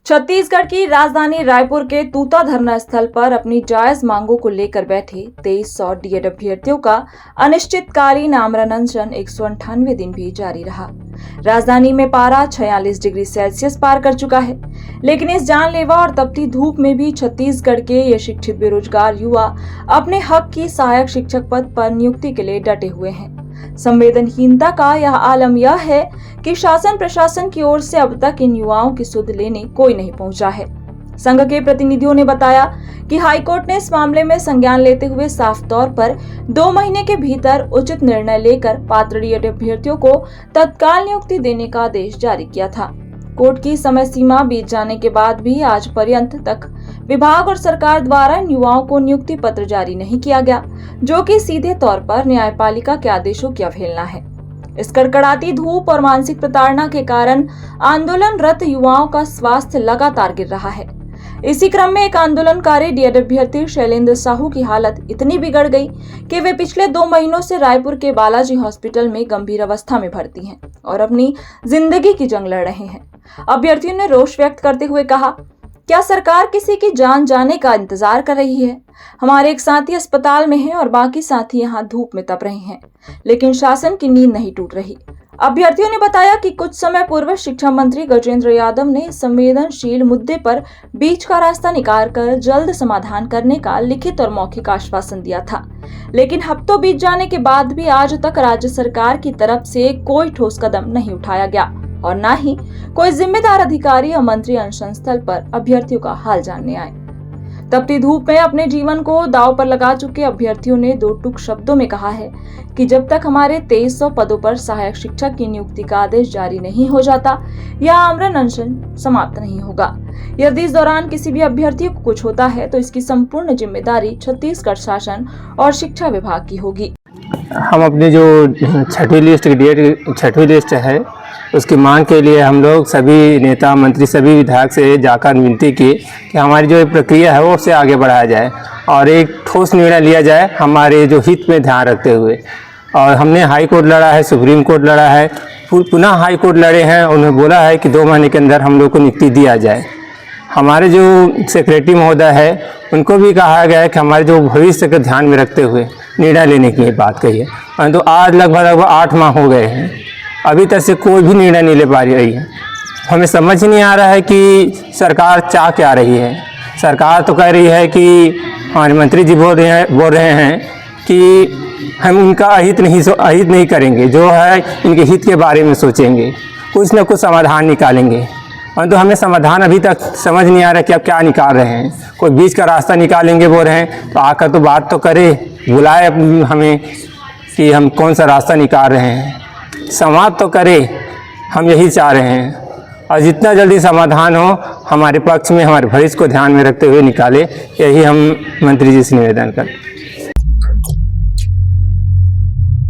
छत्तीसगढ़ की राजधानी रायपुर के तूता धरना स्थल पर अपनी जायज मांगों को लेकर बैठे 2300 डीएड अभ्यर्थियों का अनिश्चितकालीन आमरण अनशन 198 दिन भी जारी रहा। राजधानी में पारा 46 डिग्री सेल्सियस पार कर चुका है, लेकिन इस जानलेवा और तपती धूप में भी छत्तीसगढ़ के ये शिक्षित बेरोजगार युवा अपने हक की सहायक शिक्षक पद पर नियुक्ति के लिए डटे हुए हैं। संवेदनहीनता का यह आलम यह है कि शासन प्रशासन की ओर से अब तक इन युवाओं की सुध लेने कोई नहीं पहुंचा है। संघ के प्रतिनिधियों ने बताया कि हाईकोर्ट ने इस मामले में संज्ञान लेते हुए साफ तौर पर 2 महीने के भीतर उचित निर्णय लेकर पात्र डीएड अभ्यर्थियों को तत्काल नियुक्ति देने का आदेश जारी किया था। कोर्ट की समय सीमा बीत जाने के बाद भी आज पर्यंत तक विभाग और सरकार द्वारा इन युवाओं को नियुक्ति पत्र जारी नहीं किया गया, जो कि सीधे तौर पर न्यायपालिका के आदेशों की अवहेलना है। इस कड़कड़ाती धूप और मानसिक प्रताड़ना के कारण आंदोलनरत युवाओं का स्वास्थ्य लगातार गिर रहा है। इसी क्रम में एक आंदोलनकारी डीएड अभ्यर्थी शैलेंद्र साहू की हालत इतनी बिगड़ गई कि वे पिछले 2 महीनों से रायपुर के बालाजी हॉस्पिटल में गंभीर अवस्था में भर्ती हैं और अपनी जिंदगी की जंग लड़ रहे हैं। अभ्यर्थियों ने रोष व्यक्त करते हुए कहा, क्या सरकार किसी की जान जाने का इंतजार कर रही है? हमारे एक साथी अस्पताल में हैं और बाकी साथी यहाँ धूप में तप रहे हैं, लेकिन शासन की नींद नहीं टूट रही। अभ्यर्थियों ने बताया कि कुछ समय पूर्व शिक्षा मंत्री गजेंद्र यादव ने संवेदनशील मुद्दे पर बीच का रास्ता निकालकर जल्द समाधान करने का लिखित और मौखिक आश्वासन दिया था, लेकिन हफ्तों बीत जाने के बाद भी आज तक राज्य सरकार की तरफ से कोई ठोस कदम नहीं उठाया गया और न ही कोई जिम्मेदार अधिकारी या मंत्री अनशन स्थल पर अभ्यर्थियों का हाल जानने आए। तपती धूप में अपने जीवन को दांव पर लगा चुके अभ्यर्थियों ने 2 टूक शब्दों में कहा है कि जब तक हमारे 2300 पदों पर सहायक शिक्षक की नियुक्ति का आदेश जारी नहीं हो जाता, यह आमरण अनशन समाप्त नहीं होगा। यदि इस दौरान किसी भी अभ्यर्थी को कुछ होता है तो इसकी संपूर्ण जिम्मेदारी छत्तीसगढ़ शासन और शिक्षा विभाग की होगी। हम अपनी जो 6वीं लिस्ट है उसकी मांग के लिए हम लोग सभी नेता मंत्री सभी विधायक से जाकर विनती की कि हमारी जो प्रक्रिया है वो उससे आगे बढ़ाया जाए और एक ठोस निर्णय लिया जाए हमारे जो हित में ध्यान रखते हुए। और हमने हाई कोर्ट लड़ा है, सुप्रीम कोर्ट लड़ा है, पुनः हाई कोर्ट लड़े हैं। उन्होंने बोला है कि 2 महीने के अंदर हम लोग को नियुक्ति दिया जाए। हमारे जो सेक्रेटरी महोदय है उनको भी कहा गया है कि हमारे जो भविष्य को ध्यान में रखते हुए निर्णय लेने की बात कही है, परंतु आज लगभग 8 माह हो गए हैं, अभी तक से कोई भी निर्णय नहीं ले पा रही है। हमें समझ नहीं आ रहा है कि सरकार चाह क्या रही है। सरकार तो कह रही है कि हमारे मंत्री जी बोल रहे हैं कि हम उनका अहित नहीं करेंगे, जो है इनके हित के बारे में सोचेंगे, कुछ न कुछ समाधान निकालेंगे, परंतु हमें समाधान अभी तक समझ नहीं आ रहा कि अब क्या निकाल रहे हैं। कोई बीच का रास्ता निकालेंगे बोल रहे हैं, तो आकर तो बात तो करे, बुलाए हमें कि हम कौन सा रास्ता निकाल रहे हैं, संवाद तो करे। हम यही चाह रहे हैं और जितना जल्दी समाधान हो हमारे पक्ष में, हमारे भविष्य को ध्यान में रखते हुए निकाले, यही हम मंत्री जी से निवेदन करते हैं।